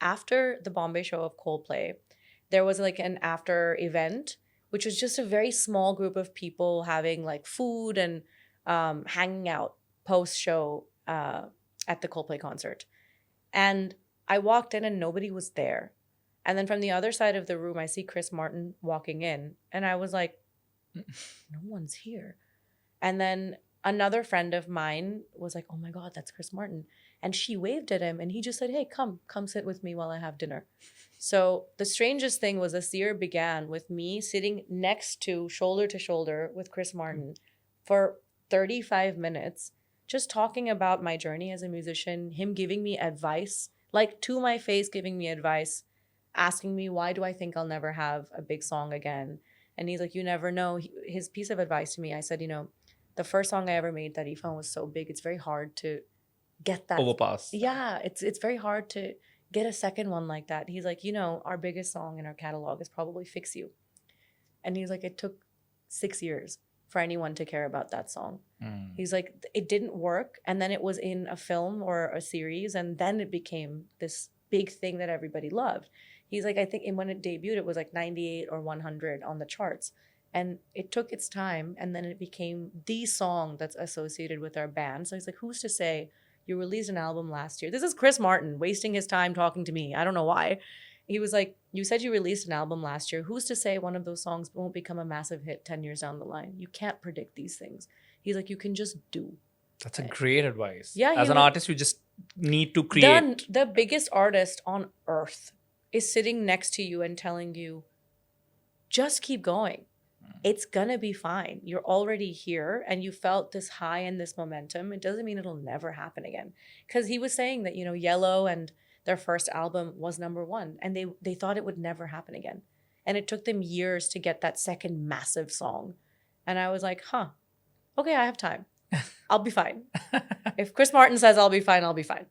after the Bombay show of Coldplay, there was like an after event, which was just a very small group of people having like food and hanging out post show at the Coldplay concert. And I walked in and nobody was there. And then from the other side of the room, I see Chris Martin walking in. And I was like, no one's here. And then another friend of mine was like, oh my God, that's Chris Martin. And she waved at him and he just said, hey, come sit with me while I have dinner. So the strangest thing was this year began with me sitting next to shoulder with Chris Martin for 35 minutes, just talking about my journey as a musician, him giving me advice, like to my face, giving me advice, asking me, why do I think I'll never have a big song again? And he's like, you never know. His piece of advice to me, I said, the first song I ever made that he found was so big, it's very hard to get that. Overpass. Yeah, it's very hard to get a second one like that. He's like, our biggest song in our catalog is probably Fix You. And he's like, it took 6 years for anyone to care about that song. He's like, it didn't work. And then it was in a film or a series. And then it became this big thing that everybody loved. He's like, I think when it debuted, it was like 98 or 100 on the charts. And it took its time. And then it became the song that's associated with our band. So he's like, who's to say you released an album last year? This is Chris Martin wasting his time talking to me. I don't know why. He was like, you said you released an album last year. Who's to say one of those songs won't become a massive hit 10 years down the line? You can't predict these things. He's like, you can just do. That's a great advice. Yeah, as an artist, you just need to create. The biggest artist on earth is sitting next to you and telling you, just keep going. It's gonna be fine. You're already here and you felt this high and this momentum. It doesn't mean it'll never happen again. Because he was saying that, Yellow and their first album was #1 and they thought it would never happen again. And it took them years to get that second massive song. And I was like, okay, I have time. I'll be fine. If Chris Martin says I'll be fine, I'll be fine.